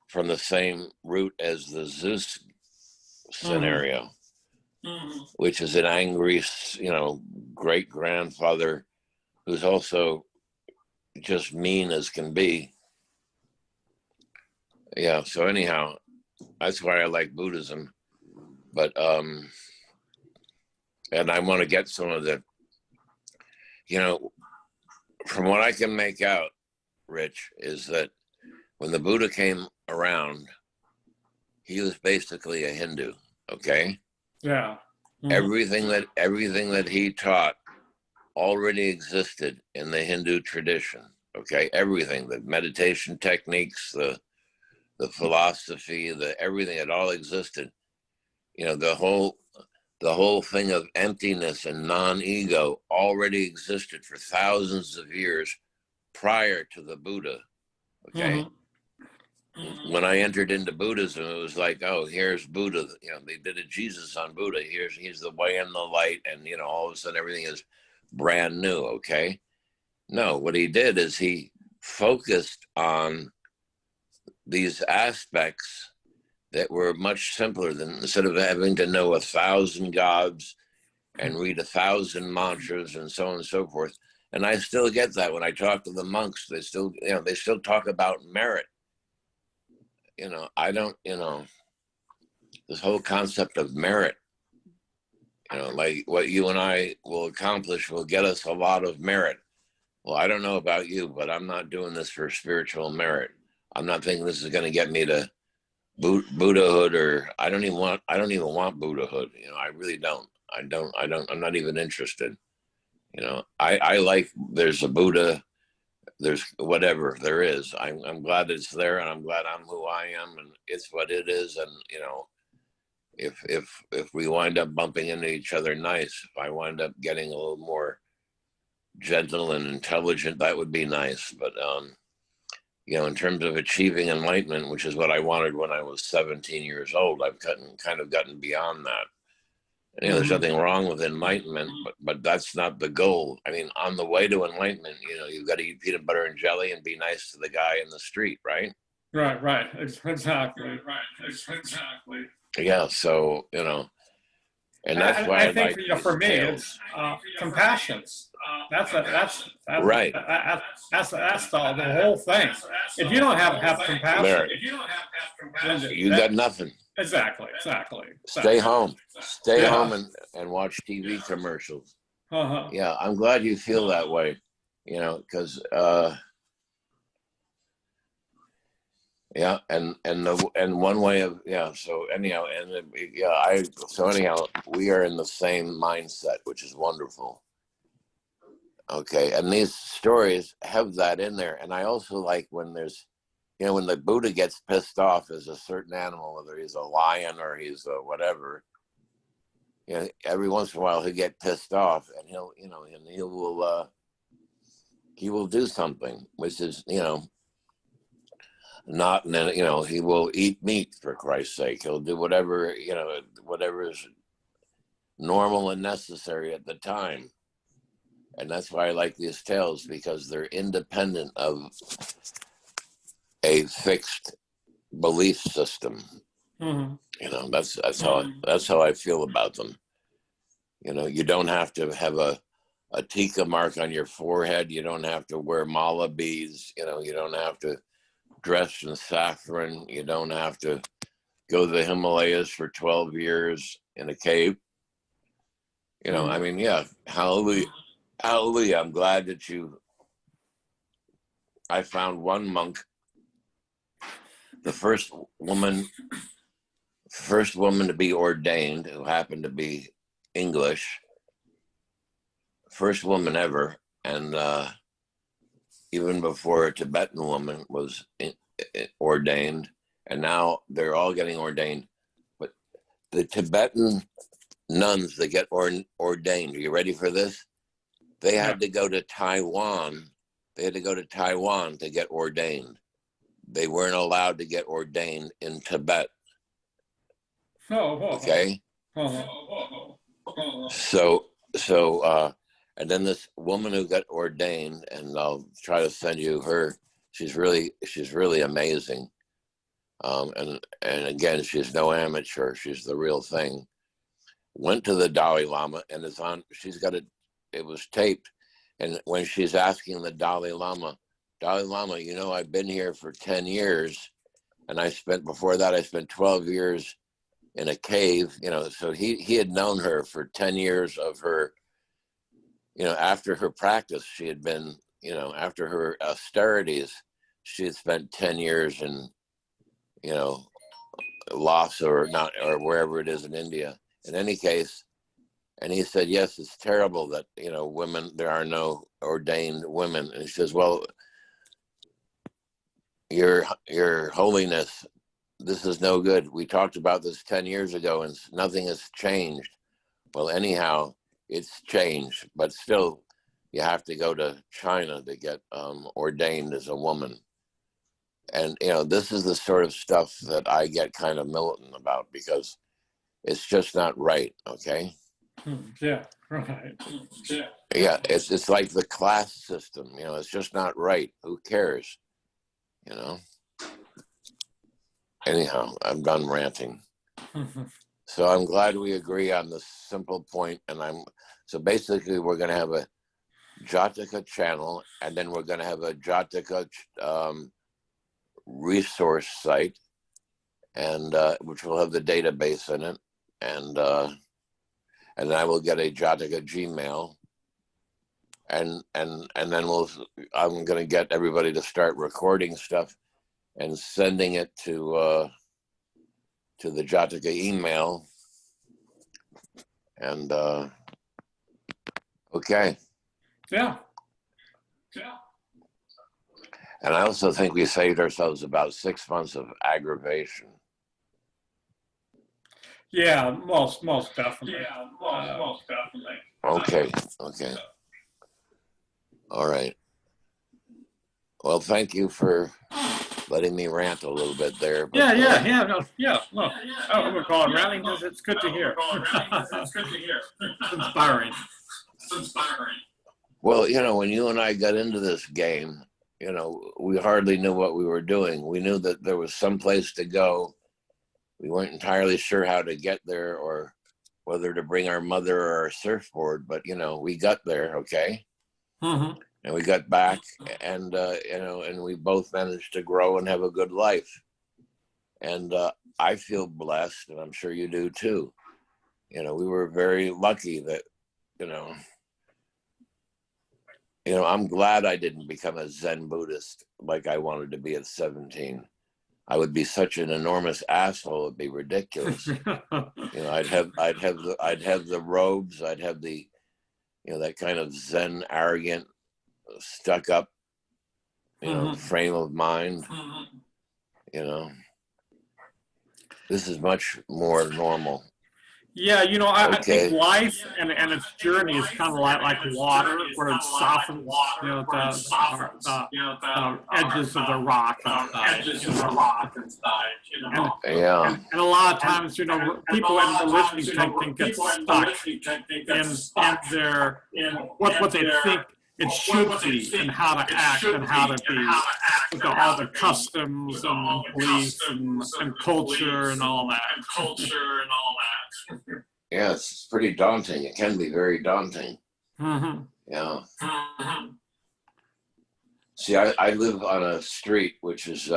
from the same root as the Zeus scenario, which is an angry, you know, great grandfather who's also just mean as can be. Yeah. So anyhow, that's why I like Buddhism. But and I want to get some of the, you know, from what I can make out, Rich, is that when the Buddha came around, he was basically a Hindu. Okay. Yeah. Everything that he taught already existed in the Hindu tradition. Okay. Everything, the meditation techniques, the philosophy, everything, it all existed. You know, the whole thing of emptiness and non-ego already existed for thousands of years prior to the Buddha. Okay. when I entered into Buddhism, it was like, oh, here's Buddha. You know, they did a Jesus on Buddha. He's the way and the light, and you know, all of a sudden everything is brand new. Okay, no, what he did is he focused on these aspects that were much simpler than, instead of having to know 1,000 gods and read 1,000 mantras and so on and so forth. And I still get that when I talk to the monks. They still, you know, they still talk about merit. You know, I don't, you know, this whole concept of merit, you know, like what you and I will accomplish will get us a lot of merit. Well, I don't know about you, but I'm not doing this for spiritual merit. I'm not thinking this is going to get me to Buddhahood, or I don't even want Buddhahood. You know, I really don't. I'm not even interested. You know, I like, there's a Buddha, there's whatever there is. I'm glad it's there, and I'm glad I'm who I am, and it's what it is. And you know, if we wind up bumping into each other, nice. If I wind up getting a little more gentle and intelligent, that would be nice. But you know, in terms of achieving enlightenment, which is what I wanted when I was 17 years old, I've kind of gotten beyond that. You know, there's nothing wrong with enlightenment, but that's not the goal. I mean, on the way to enlightenment, you know, you've got to eat peanut butter and jelly and be nice to the guy in the street, right? Right. Exactly. Exactly. Yeah. So, you know, and that's why I I think, like you know, for me, it's compassion. That's right. that's the whole thing. If you don't have compassion, Merit. You got nothing. Exactly. Stay home. Stay home and watch TV commercials. Yeah, I'm glad you feel that way. You know, because yeah, and one way of, yeah. So anyhow, we are in the same mindset, which is wonderful. Okay, and these stories have that in there, and I also like when there's, you know, when the Buddha gets pissed off as a certain animal, whether he's a lion or he's a whatever. You know, every once in a while he'll get pissed off, and he will do something, which is, you know, not, and then, you know, he will eat meat, for Christ's sake. He'll do whatever, you know, whatever is normal and necessary at the time. And that's why I like these tales, because they're independent of a fixed belief system. You know, that's how I feel about them. You know, you don't have to have a tikka mark on your forehead. You don't have to wear mala beads. You know, you don't have to dress in saffron. You don't have to go to the Himalayas for 12 years in a cave. You know, I mean, yeah, hallelujah. Hallelujah. I'm glad that I found one monk, the first woman to be ordained, who happened to be English, first woman ever. And even before a Tibetan woman was ordained, and now they're all getting ordained. But the Tibetan nuns that get ordained, are you ready for this? They had to go to Taiwan. They had to go to Taiwan to get ordained. They weren't allowed to get ordained in Tibet. Okay. So, and then this woman who got ordained, and I'll try to send you her. She's really amazing. And again, she's no amateur. She's the real thing. Went to the Dalai Lama, and it was taped. And when she's asking the Dalai Lama, you know, I've been here for 10 years, and before that I spent 12 years in a cave, you know. So he had known her for 10 years of her, you know, after her practice, she had been, you know, after her austerities, she had spent 10 years in, you know, Lhasa or wherever it is in India. In any case, and he said, yes, it's terrible that, you know, there are no ordained women. And he says, well, your holiness, this is no good. We talked about this 10 years ago and nothing has changed. Well, anyhow, it's changed, but still you have to go to China to get ordained as a woman. And, this is the sort of stuff that I get kind of militant about because it's just not right. Okay. Yeah, right. Yeah. It's like the class system, it's just not right. Who cares? Anyhow, I'm done ranting. So I'm glad we agree on the simple point. So basically we're going to have a Jataka channel, and then we're going to have a Jataka resource site, and which will have the database in it, and then I will get a Jataka Gmail, and then I'm going to get everybody to start recording stuff and sending it to the Jataka email, and okay. Yeah. And I also think we saved ourselves about 6 months of aggravation. Yeah, most definitely. Most definitely. Okay. All right. Well, thank you for letting me rant a little bit there. But, No, no. I would call it ranting because it's good to hear. It's inspiring. Well, when you and I got into this game, we hardly knew what we were doing. We knew that there was some place to go. We weren't entirely sure how to get there or whether to bring our mother or our surfboard, but we got there, okay? Mm-hmm. And we got back, and and we both managed to grow and have a good life. And I feel blessed, and I'm sure you do too. We were very lucky that, I'm glad I didn't become a Zen Buddhist like I wanted to be at 17. I would be such an enormous asshole. It'd be ridiculous. I'd have the robes. I'd have the, that kind of Zen, arrogant, stuck up, frame of mind. This is much more normal. Yeah, I think life and its journey is kind of like water, where it softens, the edges of the rock inside. Yeah. And a lot of times, people in religion can get stuck in their what they think it should be and how to act and how to be, with all the customs and beliefs and culture and all that. Yeah, it's pretty daunting. It can be very daunting. Mm-hmm. Yeah. See, I live on a street which is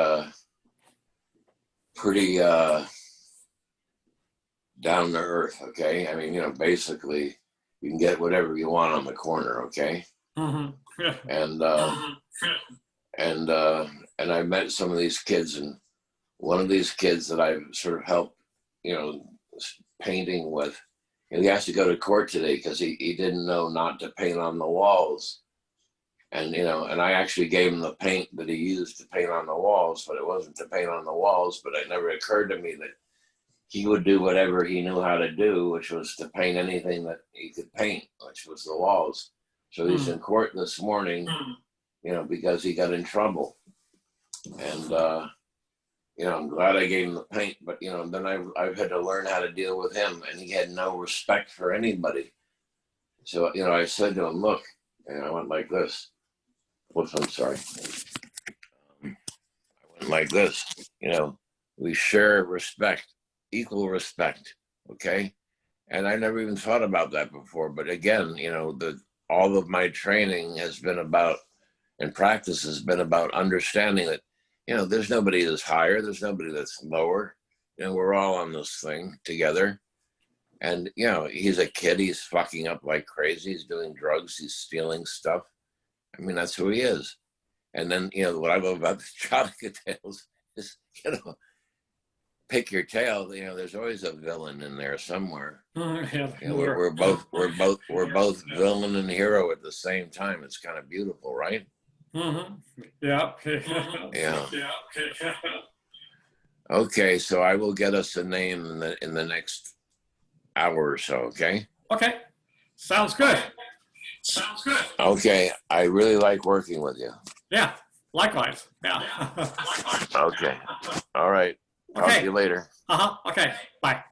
pretty down to earth, okay? I mean, basically you can get whatever you want on the corner, okay? Mm-hmm. Yeah. And I met some of these kids, and one of these kids that I've sort of helped, painting with, he has to go to court today because he didn't know not to paint on the walls. And, and I actually gave him the paint that he used to paint on the walls, but it wasn't to paint on the walls. But it never occurred to me that he would do whatever he knew how to do, which was to paint anything that he could paint, which was the walls. So he's in court this morning, because he got in trouble. And, I'm glad I gave him the paint, but, then I've had to learn how to deal with him, and he had no respect for anybody. So, I said to him, look, and I went like this. Whoops, I'm sorry. I went like this, we share respect, equal respect, okay? And I never even thought about that before. But again, all of my training has been about, and practice has been about understanding that, there's nobody that's higher, there's nobody that's lower. We're all on this thing together. And, he's a kid, he's fucking up like crazy, he's doing drugs, he's stealing stuff. I mean, that's who he is. And then, what I love about the Jataka tales is, pick your tail. There's always a villain in there somewhere. Yeah, we're both villain and hero at the same time. It's kind of beautiful, right? Mm-hmm. Yeah. Yeah. Okay, so I will get us a name in the next hour or so. Okay. Okay. Sounds good. Okay, I really like working with you. Yeah. Likewise. Yeah. Okay. All right. Talk to Okay. you later. Okay. Bye.